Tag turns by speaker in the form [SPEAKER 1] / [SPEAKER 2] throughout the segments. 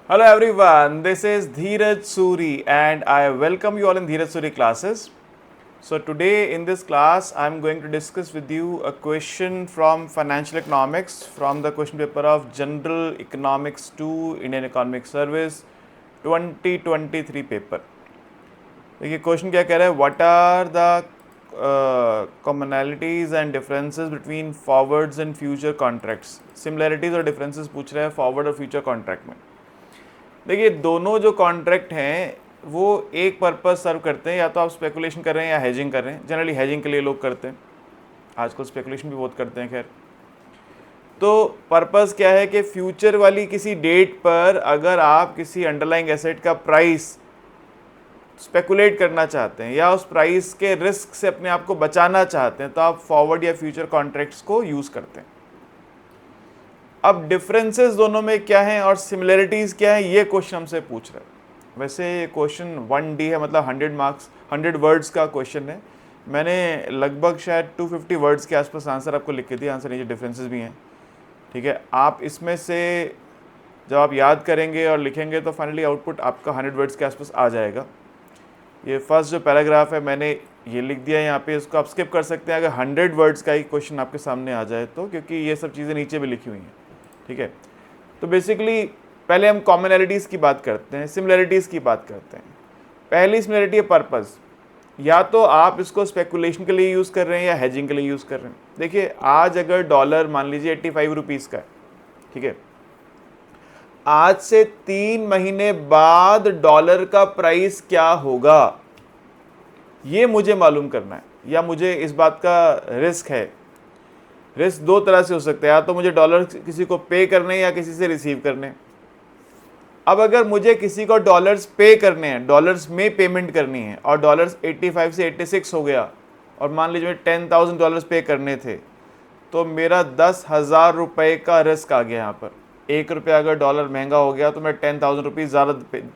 [SPEAKER 1] Hello everyone, this is Dheeraj Suri and I welcome you all in Dheeraj Suri classes. So today in this class I am going to discuss with you a question from financial economics from the question paper of General Economics 2 Indian Economic Service 2023 paper. देखिए question क्या कह रहा है, what are the commonalities and differences between forwards and future contracts. Similarities और differences पूछ रहा है forward और फ्यूचर कॉन्ट्रैक्ट में. देखिए दोनों जो कॉन्ट्रैक्ट हैं वो एक पर्पस सर्व करते हैं, या तो आप स्पेकुलेशन कर रहे हैं या हेजिंग कर रहे हैं. जनरली हेजिंग के लिए लोग करते हैं, आजकल स्पेकुलेशन भी बहुत करते हैं. खैर, तो पर्पस क्या है कि फ्यूचर वाली किसी डेट पर अगर आप किसी अंडरलाइंग एसेट का प्राइस स्पेकुलेट करना चाहते हैं या उस प्राइस के रिस्क से अपने आप को बचाना चाहते हैं तो आप फॉरवर्ड या फ्यूचर कॉन्ट्रैक्ट्स को यूज़ करते हैं. अब डिफरेंसेस दोनों में क्या हैं और सिमिलरिटीज़ क्या है, ये क्वेश्चन हमसे पूछ रहा है. वैसे क्वेश्चन 1D है, मतलब 100 मार्क्स 100 वर्ड्स का क्वेश्चन है. मैंने लगभग शायद 250 वर्ड्स के आसपास आंसर आपको लिख के दिया. आंसर नीचे डिफरेंसेस भी हैं, ठीक है. आप इसमें से जब आप याद करेंगे और लिखेंगे तो फाइनली आउटपुट आपका 100 वर्ड्स के आसपास आ जाएगा. ये फर्स्ट जो पैराग्राफ है मैंने ये लिख दिया है यहाँ पे, इसको आप स्किप कर सकते हैं अगर 100 वर्ड्स का ही क्वेश्चन आपके सामने आ जाए तो, क्योंकि ये सब चीज़ें नीचे भी लिखी हुई हैं, ठीक है. तो बेसिकली पहले हम कॉमनैलिटीज़ की बात करते हैं, सिमिलरिटीज़ की बात करते हैं. पहली सिमिलरिटी है पर्पस. या तो आप इसको स्पेकुलेशन के लिए यूज़ कर रहे हैं या हेजिंग के लिए यूज़ कर रहे हैं. देखिए आज अगर डॉलर मान लीजिए 85 रुपीज़ का है, ठीक है, आज से 3 महीने बाद डॉलर का प्राइस क्या होगा ये मुझे मालूम करना है, या मुझे इस बात का रिस्क है. रिस्क दो तरह से हो सकता है, या तो मुझे डॉलर किसी को पे करने या किसी से रिसीव करने. अब अगर मुझे किसी को डॉलर्स पे करने हैं, डॉलर्स में पेमेंट करनी है और डॉलर्स 85 से 86 हो गया और मान लीजिए मैं 10,000 डॉलर्स पे करने थे, तो मेरा 10,000 रुपये का रिस्क आ गया यहाँ पर. 1 रुपया अगर डॉलर महंगा हो गया तो मैं 10,000 रुपीज़ ज़्यादा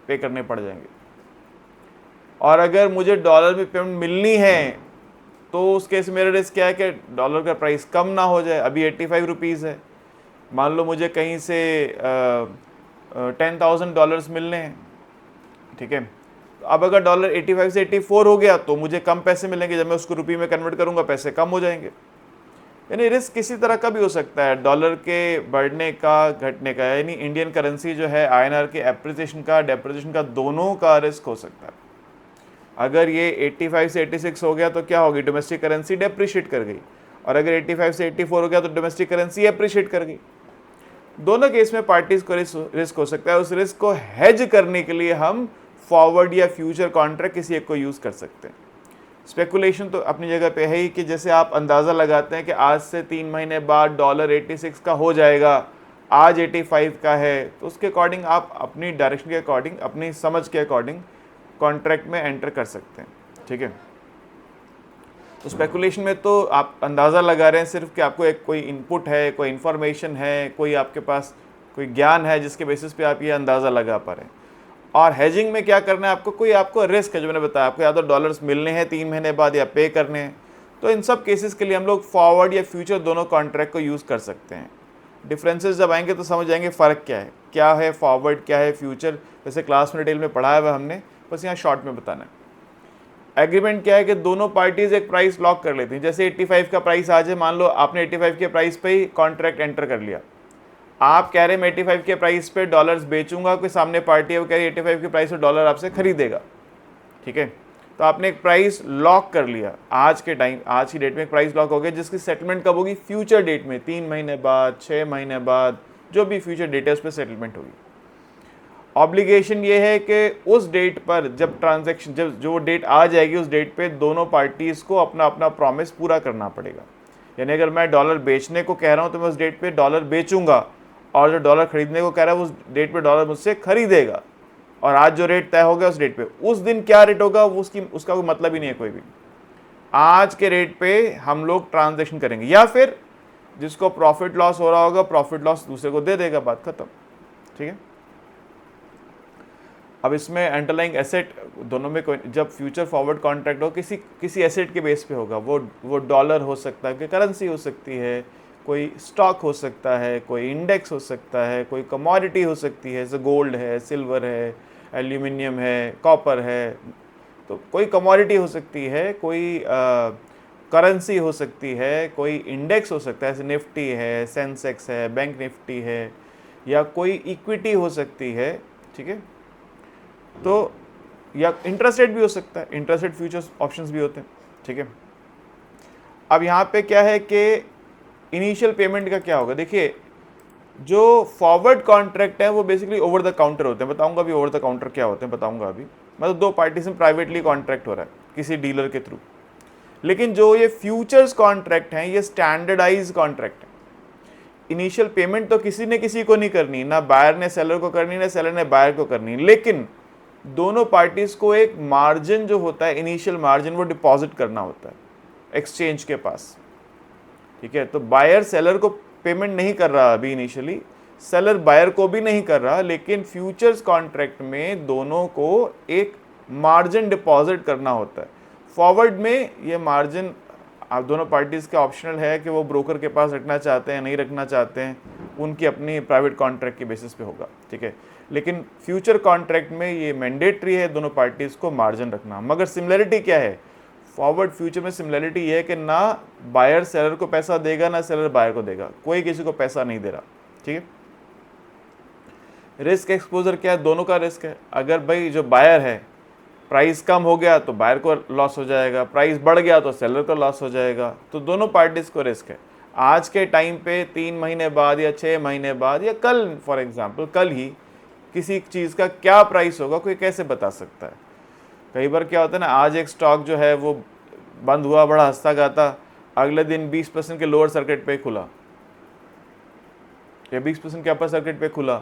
[SPEAKER 1] पे करने पड़ जाएंगे. और अगर मुझे डॉलर में पेमेंट मिलनी है तो उस केस में मेरा रिस्क क्या है कि डॉलर का प्राइस कम ना हो जाए. अभी 85 रुपीज़ है, मान लो मुझे कहीं से 10,000 डॉलर्स मिलने हैं, ठीक है. अब अगर डॉलर 85 से 84 हो गया तो मुझे कम पैसे मिलेंगे, जब मैं उसको रुपये में कन्वर्ट करूंगा पैसे कम हो जाएंगे. यानी रिस्क किसी तरह का भी हो सकता है, डॉलर के बढ़ने का घटने का, यानी इंडियन करेंसी जो है INR के एप्रिसिएशन का डेप्रिसिएशन का दोनों का रिस्क हो सकता है. अगर ये 85 से 86 हो गया तो क्या होगी, डोमेस्टिक करेंसी डेप्रिशिएट कर गई, और अगर 85 से 84 हो गया तो डोमेस्टिक करेंसी एप्रिशिएट कर गई. दोनों केस में पार्टीज को रिस्क हो सकता है. उस रिस्क को हेज करने के लिए हम फॉरवर्ड या फ्यूचर कॉन्ट्रैक्ट किसी एक को यूज़ कर सकते हैं. स्पेकुलेशन तो अपनी जगह पे है ही कि जैसे आप अंदाज़ा लगाते हैं कि आज से 3 महीने बाद डॉलर 86 का हो जाएगा, आज 85 का है, तो उसके अकॉर्डिंग आप अपनी डायरेक्शन के अकॉर्डिंग, अपनी समझ के अकॉर्डिंग कॉन्ट्रैक्ट में एंटर कर सकते हैं, ठीक है. तो स्पेकुलेशन में तो आप अंदाज़ा लगा रहे हैं सिर्फ कि आपको एक कोई इनपुट है, कोई इन्फॉर्मेशन है, कोई आपके पास कोई ज्ञान है जिसके बेसिस पे आप ये अंदाज़ा लगा पा रहे हैं. और हेजिंग में क्या करना है आपको, कोई आपको रिस्क है जो मैंने बताया, आपको या तो डॉलर्स मिलने हैं 3 महीने बाद या पे करने हैं. तो इन सब केसेस के लिए हम लोग फॉरवर्ड या फ्यूचर दोनों कॉन्ट्रैक्ट को यूज़ कर सकते हैं. डिफरेंसेस जब आएंगे तो समझ जाएंगे फ़र्क क्या है फॉरवर्ड, क्या है फ्यूचर. वैसे क्लास में डिटेल में पढ़ाया हुआ हमने, बस यहाँ शॉर्ट में बताना है. एग्रीमेंट क्या है कि दोनों पार्टीज एक प्राइस लॉक कर लेती हैं. जैसे 85 का प्राइस आज है, मान लो आपने 85 के प्राइस पे ही कॉन्ट्रैक्ट एंटर कर लिया. आप कह रहे हैं मैं 85 के प्राइस पे डॉलर्स बेचूंगा, कोई सामने पार्टी है वो कह रही है 85 के प्राइस पे डॉलर आपसे खरीदेगा, ठीक है. तो आपने एक प्राइस लॉक कर लिया. आज के टाइम, आज की डेट में एक प्राइस लॉक हो गया जिसकी सेटलमेंट कब होगी, फ्यूचर डेट में, 3 महीने बाद, 6 महीने बाद, जो भी फ्यूचर डेट है उस पर सेटलमेंट होगी. ऑब्लिगेशन ये है कि उस डेट पर जब ट्रांजैक्शन, जब जो डेट आ जाएगी उस डेट पे दोनों पार्टीज़ को अपना अपना प्रॉमिस पूरा करना पड़ेगा. यानी अगर मैं डॉलर बेचने को कह रहा हूँ तो मैं उस डेट पे डॉलर बेचूंगा, और जो डॉलर खरीदने को कह रहा है उस डेट पे डॉलर मुझसे खरीदेगा. और आज जो रेट तय हो गया उस डेट पे, उस दिन क्या रेट होगा वो उसका कोई मतलब ही नहीं है कोई भी. आज के रेट पे हम लोग ट्रांजेक्शन करेंगे, या फिर जिसको प्रॉफिट लॉस हो रहा होगा प्रॉफिट लॉस दूसरे को दे देगा, बात खत्म, ठीक है. अब इसमें अंडरलाइंग एसेट दोनों में कोई, जब फ्यूचर फॉरवर्ड कॉन्ट्रैक्ट हो किसी एसेट के बेस पे होगा, वो डॉलर हो सकता है, कि करेंसी हो सकती है, कोई स्टॉक हो सकता है, कोई इंडेक्स हो सकता है, कोई कमोडिटी हो सकती है, जैसे गोल्ड है, सिल्वर है, एल्यूमिनियम है, कॉपर है, तो कोई कमोडिटी हो सकती है, कोई करेंसी हो सकती है, कोई इंडेक्स हो सकता है, जैसे निफ्टी है, सेंसेक्स है, बैंक निफ्टी है, या कोई इक्विटी हो सकती है, ठीक है। तो या इंटरेस्ट रेट भी हो सकता है, इंटरेस्ट रेट फ्यूचर्स ऑप्शंस भी होते हैं, ठीक है। अब यहाँ पे क्या है कि इनिशियल पेमेंट का क्या होगा, देखिए जो फॉरवर्ड कॉन्ट्रैक्ट है वो बेसिकली ओवर द काउंटर होते हैं, बताऊंगा अभी ओवर द काउंटर क्या होते हैं, बताऊंगा अभी। मतलब दो पार्टी से प्राइवेटली कॉन्ट्रैक्ट हो रहा है किसी डीलर के थ्रू। लेकिन जो ये फ्यूचर्स कॉन्ट्रैक्ट हैं ये स्टैंडर्डाइज कॉन्ट्रैक्ट है। इनिशियल पेमेंट तो किसी ने किसी को नहीं करनी, ना बायर ने सेलर को करनी, ना सेलर ने बायर को करनी, लेकिन दोनों पार्टीज को एक मार्जिन जो होता है, इनिशियल मार्जिन, वो डिपॉजिट करना होता है एक्सचेंज के पास, ठीक है। तो बायर सेलर को पेमेंट नहीं कर रहा अभी इनिशियली, सेलर बायर को भी नहीं कर रहा, लेकिन फ्यूचर्स कॉन्ट्रैक्ट में दोनों को एक मार्जिन डिपॉजिट करना होता है। फॉरवर्ड में ये मार्जिन आप दोनों पार्टीज का ऑप्शनल है कि वो ब्रोकर के पास रखना चाहते हैं, नहीं रखना चाहते हैं, उनकी अपनी प्राइवेट कॉन्ट्रैक्ट के बेसिस पे होगा, ठीक है। लेकिन फ्यूचर कॉन्ट्रैक्ट में ये मैंडेटरी है दोनों पार्टीज को मार्जिन रखना। मगर सिमिलरिटी क्या है, फॉरवर्ड फ्यूचर में सिमिलरिटी ये है कि ना बायर सेलर को पैसा देगा, ना सेलर बायर को देगा, कोई किसी को पैसा नहीं दे रहा, ठीक है। रिस्क एक्सपोजर क्या है, दोनों का रिस्क है। अगर भाई जो बायर है प्राइस कम हो गया तो बायर को लॉस हो जाएगा, प्राइस बढ़ गया तो सेलर को लॉस हो जाएगा, तो दोनों पार्टीज को रिस्क है। आज के टाइम पे 3 महीने बाद या 6 महीने बाद या कल, फॉर एग्जांपल कल ही किसी चीज़ का क्या प्राइस होगा कोई कैसे बता सकता है। कई बार क्या होता है ना, आज एक स्टॉक जो है वो बंद हुआ बड़ा हंसता गाता, अगले दिन 20% के लोअर सर्किट पे खुला या 20% के अपर सर्किट पे खुला,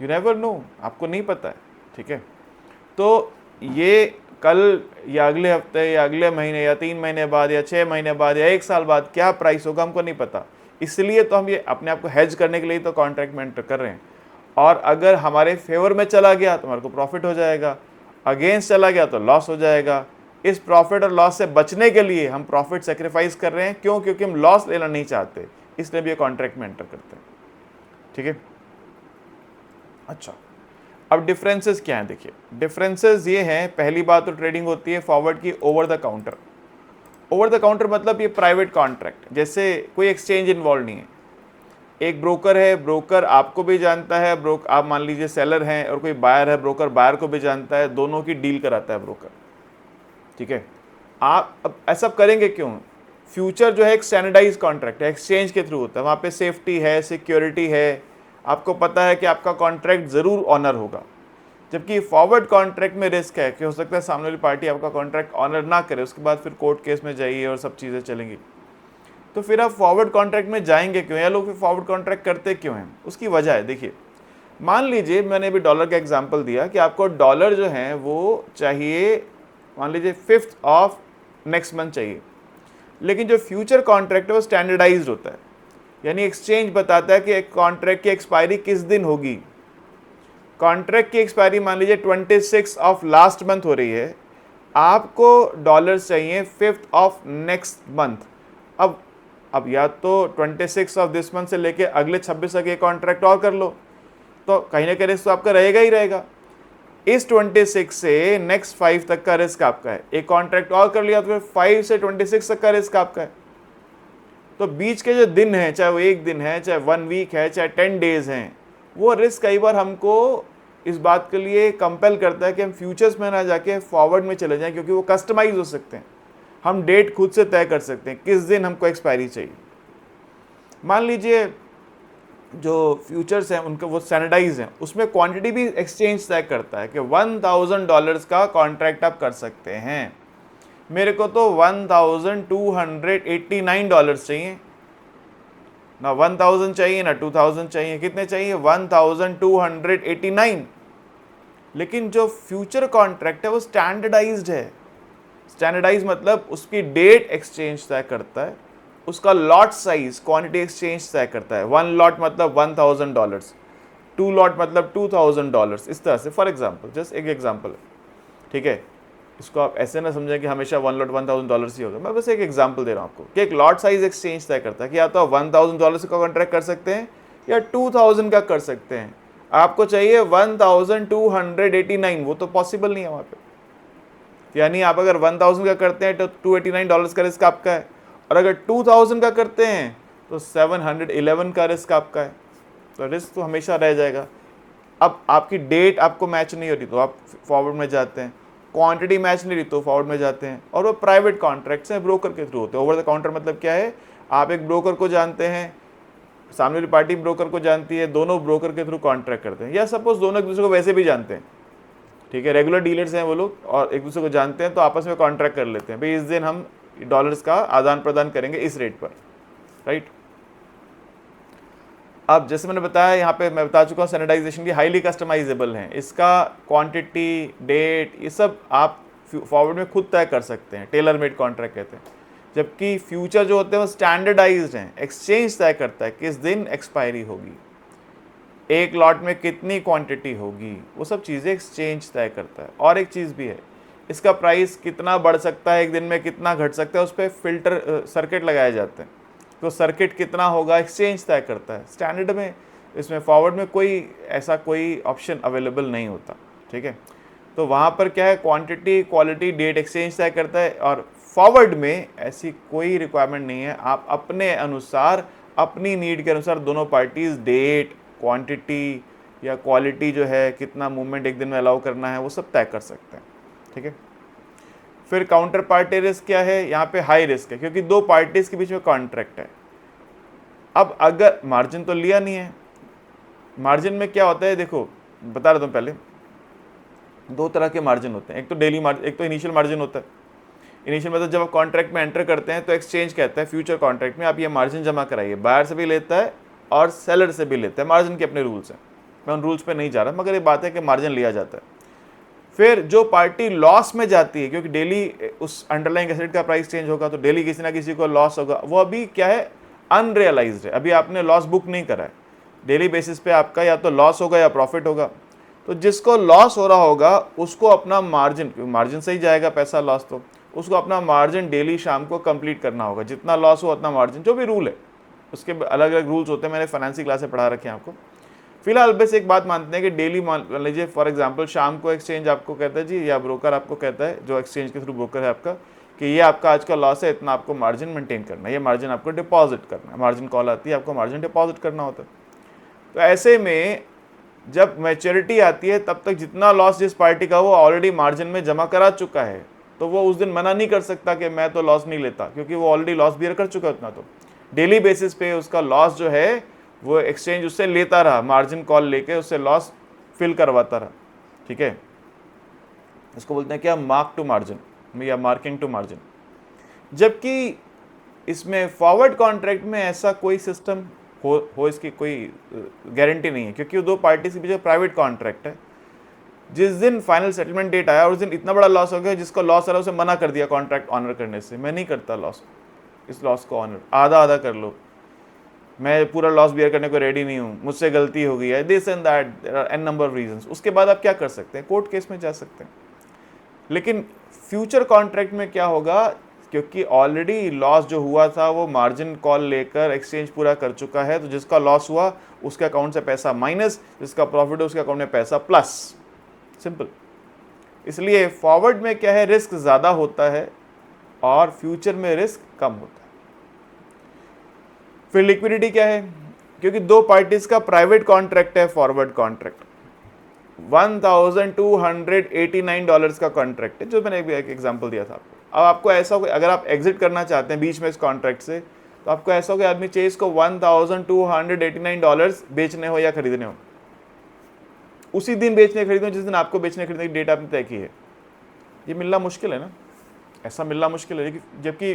[SPEAKER 1] यू नेवर नो, आपको नहीं पता है, ठीक है। तो ये कल या अगले हफ्ते या अगले महीने या 3 महीने बाद या 6 महीने बाद या 1 साल बाद क्या प्राइस होगा हमको नहीं पता। इसलिए तो हम ये अपने आप को हेज करने के लिए तो कॉन्ट्रैक्ट में एंटर कर रहे हैं। और अगर हमारे फेवर में चला गया तो हमारे को प्रॉफिट हो जाएगा, अगेंस्ट चला गया तो लॉस हो जाएगा। इस प्रॉफिट और लॉस से बचने के लिए हम प्रॉफिट सेक्रीफाइस कर रहे हैं, क्यों? क्योंकि हम लॉस लेना नहीं चाहते, इसलिए भी ये कॉन्ट्रैक्ट में एंटर करते हैं, ठीक है। अच्छा, अब डिफरेंसेस क्या हैं, देखिए डिफरेंसेस ये हैं, पहली बात तो ट्रेडिंग होती है फॉरवर्ड की over the counter. Over the counter मतलब ये प्राइवेट कॉन्ट्रैक्ट, जैसे कोई एक्सचेंज इन्वॉल्व नहीं है, एक ब्रोकर है, ब्रोकर आपको भी जानता है, आप मान लीजिए सेलर हैं, और कोई बायर है, ब्रोकर बायर को भी जानता है, दोनों की डील कराता है ब्रोकर, ठीक है। आप अब ऐसा करेंगे क्यों? फ्यूचर जो है एक स्टैंडर्डाइज कॉन्ट्रैक्ट है, एक्सचेंज के थ्रू होता है, वहाँ पे सेफ्टी है, सिक्योरिटी है, आपको पता है कि आपका कॉन्ट्रैक्ट ज़रूर ऑनर होगा। जबकि फॉरवर्ड कॉन्ट्रैक्ट में रिस्क है कि हो सकता है सामने वाली पार्टी आपका कॉन्ट्रैक्ट ऑनर ना करे, उसके बाद फिर कोर्ट केस में जाइए और सब चीज़ें चलेंगी। तो फिर आप फॉरवर्ड कॉन्ट्रैक्ट में जाएंगे क्यों, या लोग फिर फॉरवर्ड कॉन्ट्रैक्ट करते क्यों हैं? उसकी वजह है, देखिए मान लीजिए मैंने अभी डॉलर का एग्जांपल दिया कि आपको डॉलर जो है वो चाहिए, मान लीजिए 5th ऑफ नेक्स्ट मंथ चाहिए, लेकिन जो फ्यूचर कॉन्ट्रैक्ट है वो स्टैंडर्डाइज्ड होता है, यानी एक्सचेंज बताता है कि एक कॉन्ट्रैक्ट की एक्सपायरी किस दिन होगी। कॉन्ट्रैक्ट की एक्सपायरी मान लीजिए 26 ऑफ लास्ट मंथ हो रही है, आपको डॉलर चाहिए 5th ऑफ नेक्स्ट मंथ। अब या तो 26 ऑफ दिस मंथ से लेके अगले 26 तक ये कॉन्ट्रैक्ट और कर लो, तो कहीं ना कहीं रिस्क तो आपका रहेगा ही रहेगा। इस 26 से नेक्स्ट 5 तक का रिस्क आपका है, एक कॉन्ट्रैक्ट और कर लिया तो फिर 5 से 26 तक का रिस्क आपका है। तो बीच के जो दिन हैं, चाहे वो 1 दिन है, चाहे 1 वीक है, चाहे 10 डेज हैं, वो रिस्क कई बार हमको इस बात के लिए कंपेल करता है कि हम फ्यूचर्स में ना जाके फॉरवर्ड में चले जाएं, क्योंकि वो कस्टमाइज हो सकते हैं, हम डेट खुद से तय कर सकते हैं किस दिन हमको एक्सपायरी चाहिए। मान लीजिए जो फ्यूचर्स हैं उनका वो स्टैंडर्डाइज हैं, उसमें क्वांटिटी भी एक्सचेंज तय करता है कि $1000 का कॉन्ट्रैक्ट आप कर सकते हैं। मेरे को तो $1289 चाहिए, ना 1000 चाहिए ना 2000 चाहिए, कितने चाहिए? 1289। लेकिन जो फ्यूचर कॉन्ट्रैक्ट है वो स्टैंडर्डाइज्ड है। स्टैंडर्डाइज मतलब उसकी डेट एक्सचेंज तय करता है, उसका लॉट साइज क्वांटिटी एक्सचेंज तय करता है। 1 लॉट मतलब $1000, 2 लॉट मतलब $2000, इस तरह से। फॉर एग्जांपल, जस्ट एक एग्जांपल है, ठीक है। इसको आप ऐसे ना समझें कि हमेशा वन लॉट $1,000 ही होगा। मैं बस एक एग्जांपल दे रहा हूँ आपको कि एक लॉट साइज एक्सचेंज तय करता है कि या तो आप $1,000 का कॉन्ट्रैक्ट कर सकते हैं या 2,000 का कर सकते हैं। आपको चाहिए 1,289, वो तो पॉसिबल नहीं है वहाँ पे। यानी आप अगर 1,000 का करते हैं तो $289 का रिस्क आपका है, और अगर 2,000 का करते हैं तो 711 का रिस्क आपका है। तो रिस्क तो हमेशा रह जाएगा। अब आपकी डेट आपको मैच नहीं हो रही तो आप फॉरवर्ड में जाते हैं, क्वांटिटी मैच नहीं रही तो फॉरवर्ड में जाते हैं, और वो प्राइवेट कॉन्ट्रैक्ट्स हैं, ब्रोकर के थ्रू होते हैं। ओवर द काउंटर मतलब क्या है, आप एक ब्रोकर को जानते हैं, सामने वाली पार्टी ब्रोकर को जानती है, दोनों ब्रोकर के थ्रू कॉन्ट्रैक्ट करते हैं, या सपोज दोनों एक दूसरे को वैसे भी जानते हैं, ठीक है, रेगुलर डीलर्स हैं वो लोग और एक दूसरे को जानते हैं, तो आपस में कॉन्ट्रैक्ट कर लेते हैं, भाई इस दिन हम डॉलर्स का आदान प्रदान करेंगे इस रेट पर, राइट। अब जैसे मैंने बताया, यहाँ पे मैं बता चुका हूँ सैनिटाइजेशन की हाईली कस्टमाइजेबल है, इसका क्वांटिटी, डेट, ये सब आप फॉरवर्ड में खुद तय कर सकते हैं, टेलर मेड कॉन्ट्रैक्ट कहते हैं। जबकि फ्यूचर जो होते हैं वो स्टैंडर्डाइज्ड हैं, एक्सचेंज तय करता है किस दिन एक्सपायरी होगी, एक लॉट में कितनी क्वांटिटी होगी, वो सब चीज़ें एक्सचेंज तय करता है। और एक चीज़ भी है, इसका प्राइस कितना बढ़ सकता है एक दिन में, कितना घट सकता है, उस पर फिल्टर सर्किट लगाए जाते हैं, तो सर्किट कितना होगा एक्सचेंज तय करता है। स्टैंडर्ड में, इसमें फॉरवर्ड में कोई ऐसा कोई ऑप्शन अवेलेबल नहीं होता, ठीक है। तो वहाँ पर क्या है, क्वांटिटी, क्वालिटी, डेट एक्सचेंज तय करता है, और फॉरवर्ड में ऐसी कोई रिक्वायरमेंट नहीं है। आप अपने अनुसार, अपनी नीड के अनुसार दोनों पार्टीज डेट, क्वांटिटी या क्वालिटी जो है, कितना मूवमेंट एक दिन में अलाउ करना है, वो सब तय कर सकते हैं, ठीक है। फिर काउंटर पार्टी रिस्क क्या है, यहाँ पे हाई रिस्क है क्योंकि दो पार्टीज के बीच में कॉन्ट्रैक्ट है। अब अगर मार्जिन तो लिया नहीं है, मार्जिन में क्या होता है, देखो बता रहा हूँ पहले, दो तरह के मार्जिन होते हैं, एक तो डेली मार्जिन, एक तो इनिशियल मार्जिन होता है। इनिशियल मतलब जब आप कॉन्ट्रैक्ट में एंटर करते हैं तो एक्सचेंज कहता है फ्यूचर कॉन्ट्रैक्ट में आप ये मार्जिन जमा कराइए, बायर से भी लेता है और सेलर से भी लेता है, मार्जिन के अपने रूल्स हैं, मैं उन रूल्स पे नहीं जा रहा, मगर ये बात है कि मार्जिन लिया जाता है। फिर जो पार्टी लॉस में जाती है, क्योंकि डेली उस अंडरलाइंग एसेट का प्राइस चेंज होगा तो डेली किसी ना किसी को लॉस होगा, वो अभी क्या है, अनरियलाइज्ड है, अभी आपने लॉस बुक नहीं करा है, डेली बेसिस पे आपका या तो लॉस होगा या प्रॉफिट होगा। तो जिसको लॉस हो रहा होगा उसको अपना मार्जिन, मार्जिन से ही जाएगा पैसा लॉस, तो उसको अपना मार्जिन डेली शाम को कंप्लीट करना होगा, जितना लॉस हो उतना मार्जिन, जो भी रूल है उसके अलग अलग रूल्स होते हैं, मैंने फाइनेंस की क्लासें पढ़ा रखे हैं आपको। फिलहाल बस एक बात मानते हैं कि डेली, मान लीजिए फॉर एग्जांपल शाम को एक्सचेंज आपको कहता है जी, या ब्रोकर आपको कहता है, जो एक्सचेंज के थ्रू ब्रोकर है आपका, कि ये आपका आज का लॉस है, इतना आपको मार्जिन मेंटेन करना है, ये मार्जिन आपको डिपॉजिट करना है, मार्जिन कॉल आती है, आपको मार्जिन डिपॉजिट करना होता है। तो ऐसे में जब मैच्योरिटी आती है तब तक जितना लॉस जिस पार्टी का वो ऑलरेडी मार्जिन में जमा करा चुका है, तो वो उस दिन मना नहीं कर सकता कि मैं तो लॉस नहीं लेता, क्योंकि वो ऑलरेडी लॉस बियर कर चुका है उतना। तो डेली बेसिस पे उसका लॉस जो है वो एक्सचेंज उससे लेता रहा, मार्जिन कॉल लेके उससे लॉस फिल करवाता रहा, ठीक है। इसको बोलते हैं क्या, मार्क टू मार्जिन या मार्किंग टू मार्जिन। जबकि इसमें फॉरवर्ड कॉन्ट्रैक्ट में ऐसा कोई सिस्टम हो इसकी कोई गारंटी नहीं है, क्योंकि वो दो पार्टी के बीच प्राइवेट कॉन्ट्रैक्ट है। जिस दिन फाइनल सेटलमेंट डेट आया उस दिन इतना बड़ा लॉस हो गया, जिसको लॉस आ रहा है उसे मना कर दिया कॉन्ट्रैक्ट ऑनर करने से, मैं नहीं करता लॉस, इस लॉस को ऑनर, आधा आधा कर लो, मैं पूरा लॉस बियर करने को रेडी नहीं हूँ, मुझसे गलती हो गई है, this and that, there are an number of reasons. उसके बाद आप क्या कर सकते हैं, कोर्ट केस में जा सकते हैं। लेकिन फ्यूचर कॉन्ट्रैक्ट में क्या होगा, क्योंकि ऑलरेडी लॉस जो हुआ था वो मार्जिन कॉल लेकर एक्सचेंज पूरा कर चुका है, तो जिसका लॉस हुआ उसके अकाउंट से पैसा माइनस, जिसका प्रॉफिट है उसके अकाउंट में पैसा प्लस, सिंपल। इसलिए फॉरवर्ड में क्या है, रिस्क ज़्यादा होता है और फ्यूचर में रिस्क कम होता है। फिर लिक्विडिटी क्या है, क्योंकि दो पार्टीज का प्राइवेट कॉन्ट्रैक्ट है फॉरवर्ड कॉन्ट्रैक्ट, $1,289 का कॉन्ट्रैक्ट है, जो मैंने एक एग्जांपल दिया था आपको। अब आपको ऐसा हो, अगर आप एग्जिट करना चाहते हैं बीच में इस कॉन्ट्रैक्ट से, तो आपको ऐसा हो कि आदमी चाहिए इसको $1,289 बेचने हो या खरीदने हो, उसी दिन बेचने खरीदने हो जिस दिन आपको बेचने खरीदने की डेट आपने तय की है। ये मिलना मुश्किल है ना, ऐसा मिलना मुश्किल है। जबकि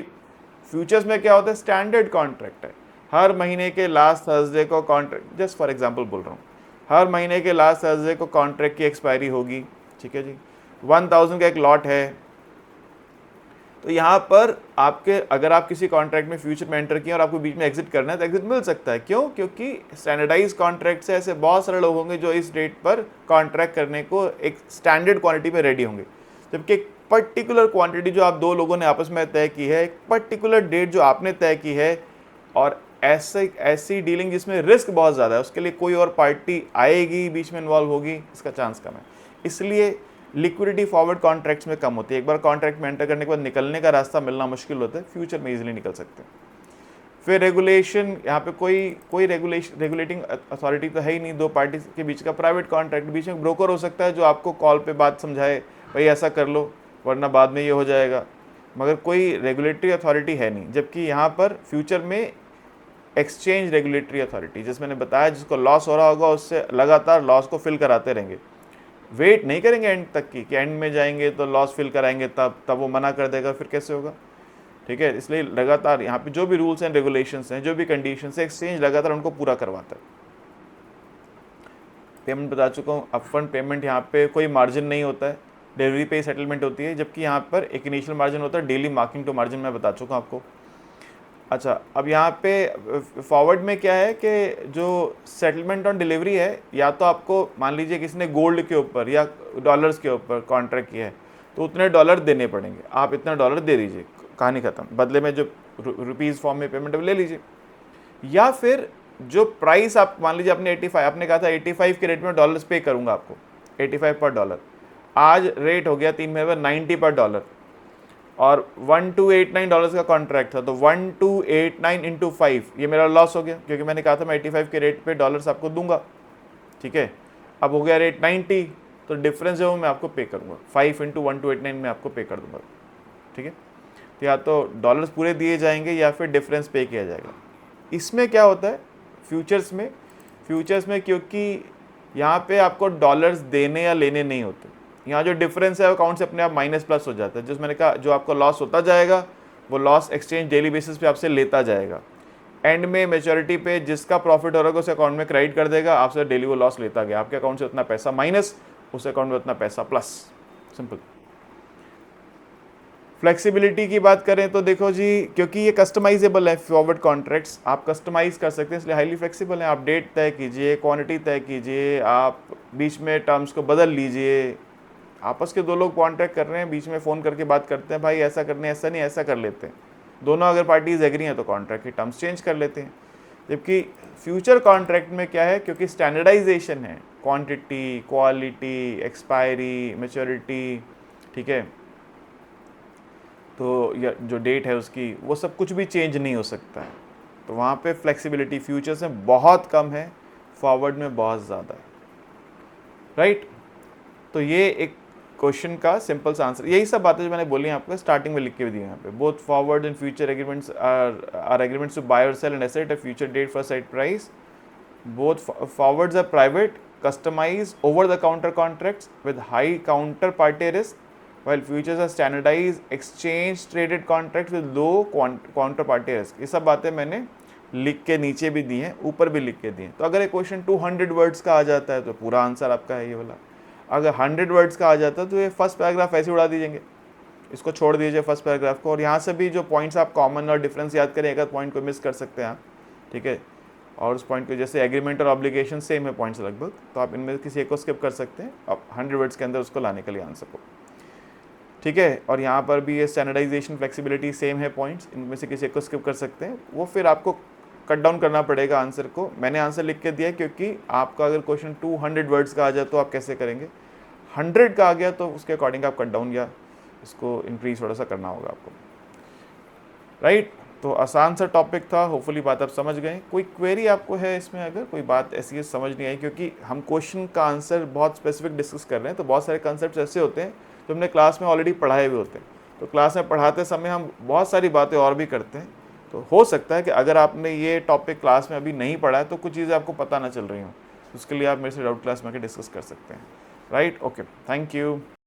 [SPEAKER 1] फ्यूचर्स में क्या होता है, स्टैंडर्ड कॉन्ट्रैक्ट है, हर महीने के लास्ट थर्सडे को कॉन्ट्रैक्ट, जस्ट फॉर एग्जांपल बोल रहा हूँ, हर महीने के लास्ट थर्सडे को कॉन्ट्रैक्ट की एक्सपायरी होगी, ठीक है जी। 1000 का एक लॉट है, तो यहाँ पर आपके, अगर आप किसी कॉन्ट्रैक्ट में फ्यूचर में एंटर किए और आपको बीच में एग्जिट करना है तो एग्जिट मिल सकता है। क्यों? क्योंकि स्टैंडर्डाइज कॉन्ट्रैक्ट से ऐसे बहुत सारे लोग होंगे जो इस डेट पर कॉन्ट्रैक्ट करने को एक स्टैंडर्ड क्वांटिटी पे रेडी होंगे, जबकि पर्टिकुलर क्वांटिटी जो आप दो लोगों ने आपस में तय की है, एक पर्टिकुलर डेट जो आपने तय की है, और ऐसी डीलिंग जिसमें रिस्क बहुत ज़्यादा है, उसके लिए कोई और पार्टी आएगी बीच में इन्वॉल्व होगी, इसका चांस कम है। इसलिए लिक्विडिटी फॉरवर्ड कॉन्ट्रैक्ट्स में कम होती है। एक बार कॉन्ट्रैक्ट में एंटर करने के बाद निकलने का रास्ता मिलना मुश्किल होता है, फ्यूचर में इजीली निकल सकते हैं। फिर रेगुलेशन, यहाँ पे कोई रेगुलेटिंग अथॉरिटी तो है ही नहीं, दो पार्टी के बीच का प्राइवेट कॉन्ट्रैक्ट, बीच में ब्रोकर हो सकता है जो आपको कॉल पे बात समझाए, भाई ऐसा कर लो वरना बाद में ये हो जाएगा, मगर कोई रेगुलेटरी अथॉरिटी है नहीं। जबकि यहाँ पर फ्यूचर में एक्सचेंज रेगुलेटरी अथॉरिटी, जिस मैंने बताया, जिसको लॉस हो रहा होगा उससे लगातार लॉस को फिल कराते रहेंगे, वेट नहीं करेंगे एंड तक की, कि एंड में जाएंगे तो लॉस फिल कराएंगे, तब वो मना कर देगा, फिर कैसे होगा। ठीक है, इसलिए लगातार यहाँ पे जो भी रूल्स एंड रेगुलेशंस हैं, जो भी कंडीशंस है, एक्सचेंज लगातार उनको पूरा करवाता है। पेमेंट बता चुका हूँ, अपफ्रंट पेमेंट यहाँ पे कोई मार्जिन नहीं होता है, डिलीवरी पे सेटलमेंट होती है, जबकि यहाँ पर एक इनिशियल मार्जिन होता है, डेली मार्किंग टू मार्जिन मैं बता चुका हूँ आपको। अच्छा, अब यहाँ पे फॉरवर्ड में क्या है कि जो सेटलमेंट ऑन डिलीवरी है, या तो आपको मान लीजिए किसी ने गोल्ड के ऊपर या डॉलर्स के ऊपर कॉन्ट्रैक्ट किया है, तो उतने डॉलर देने पड़ेंगे, आप इतना डॉलर दे दीजिए, कहानी खत्म, बदले में जो रुपीज़ फॉर्म में पेमेंट ले लीजिए। या फिर जो प्राइस आप मान लीजिए आपने 85, आपने कहा था 85 के रेट में डॉलर्स पे करूँगा आपको, 85 पर डॉलर, आज रेट हो गया 3 महीने में 90 पर डॉलर, और $1289 का कॉन्ट्रैक्ट था, तो 1289 इंटू 5, ये मेरा लॉस हो गया, क्योंकि मैंने कहा था मैं 85 के रेट पे डॉलर्स आपको दूंगा। ठीक है, अब हो गया रेट 90, तो डिफरेंस जो मैं आपको पे करूँगा, 5 इंटू 1289 में आपको पे कर दूंगा। ठीक है, तो या तो डॉलर्स पूरे दिए जाएंगे या फिर डिफरेंस पे किया जाएगा। इसमें क्या होता है फ्यूचर्स में क्योंकि यहाँ पे आपको डॉलर्स देने या लेने नहीं होते, यहाँ जो डिफरेंस है वो अकाउंट से अपने आप माइनस प्लस हो जाता है। जिस मैंने कहा, जो आपको लॉस होता जाएगा वो लॉस एक्सचेंज डेली बेसिस पे आपसे लेता जाएगा, एंड में मेच्योरिटी पे जिसका प्रॉफिट हो रहा है उस अकाउंट में क्रेडिट कर देगा, आपसे डेली वो लॉस लेता गया, आपके अकाउंट से उतना पैसा माइनस, उस अकाउंट में उतना पैसा प्लस, सिंपल। फ्लेक्सिबिलिटी की बात करें तो देखो जी, क्योंकि ये कस्टमाइजेबल है फॉरवर्ड कॉन्ट्रैक्ट्स, आप कस्टमाइज कर सकते हैं, इसलिए हाईली फ्लेक्सिबल है। आप डेट तय कीजिए, क्वांटिटी तय कीजिए, आप बीच में टर्म्स को बदल लीजिए। आपस के दो लोग कॉन्ट्रैक्ट कर रहे हैं, बीच में फ़ोन करके बात करते हैं, भाई ऐसा करने, ऐसा नहीं, ऐसा कर लेते हैं, दोनों अगर पार्टीज एग्री हैं तो कॉन्ट्रैक्ट की टर्म्स चेंज कर लेते हैं। जबकि फ्यूचर कॉन्ट्रैक्ट में क्या है, क्योंकि स्टैंडर्डाइजेशन है, क्वांटिटी, क्वालिटी, एक्सपायरी, मैच्योरिटी, ठीक है, तो या जो डेट है उसकी, वो सब कुछ भी चेंज नहीं हो सकता है, तो वहाँ पे फ्लेक्सिबिलिटी फ्यूचर्स में बहुत कम है, फॉरवर्ड में बहुत ज़्यादा है। राइट, तो ये एक क्वेश्चन का सिंपल सा आंसर, यही सब बातें जो मैंने बोली आपको स्टार्टिंग में लिख के भी दी यहाँ पे। Both forward and future agreements are agreements to buy और sell and asset at future date for set price. Both forwards are private, customised over the counter contracts with high counterparty risk, while futures are standardized exchange traded contracts with low counterparty risk। ये सब बातें मैंने लिख के नीचे भी दी हैं, ऊपर भी लिख के दी हैं। तो अगर एक क्वेश्चन 200 वर्ड्स का आ जाता है तो पूरा आंसर आपका है ये वाला, अगर 100 वर्ड्स का आ जाता है तो ये फर्स्ट पैराग्राफ ऐसे उड़ा दीजिएंगे, इसको छोड़ दीजिए फर्स्ट पैराग्राफ को, और यहाँ से भी जो पॉइंट्स आप कॉमन और डिफरेंस याद करें, एक पॉइंट को मिस कर सकते हैं आप। ठीक है, और उस पॉइंट को, जैसे एग्रीमेंट और ऑब्लिगेशन सेम है पॉइंट्स लगभग, तो आप इनमें किसी एक को स्किप कर सकते हैं, अब 100 वर्ड्स के अंदर उसको लाने के लिए आंसर को। ठीक है, और यहाँ पर भी ये स्टैंडर्डाइजेशन फ्लेक्सिबिलिटी सेम है पॉइंट्स, इनमें से किसी एक को स्किप कर सकते हैं, वो फिर आपको कट डाउन करना पड़ेगा आंसर को। मैंने आंसर लिख के दिया क्योंकि आपका अगर क्वेश्चन 200 वर्ड्स का आ जाए तो आप कैसे करेंगे, 100 का आ गया तो उसके अकॉर्डिंग आप कट डाउन या इसको इंक्रीज थोड़ा सा करना होगा आपको। राइट, तो आसान सा टॉपिक था, होपफुली बात आप समझ गए। कोई क्वेरी आपको है इसमें, अगर कोई बात ऐसी समझ नहीं आई, क्योंकि हम क्वेश्चन का आंसर बहुत स्पेसिफिक डिस्कस कर रहे हैं, तो बहुत सारे कंसेप्ट ऐसे होते हैं जो हमने क्लास में ऑलरेडी पढ़ाए हुए होते हैं, तो क्लास में पढ़ाते समय हम बहुत सारी बातें और भी करते हैं, तो हो सकता है कि अगर आपने ये टॉपिक क्लास में अभी नहीं पढ़ा है तो कुछ चीज़ें आपको पता ना चल रही हों, उसके लिए आप मेरे से डाउट क्लास में आके डिस्कस कर सकते हैं। Right, okay, thank you.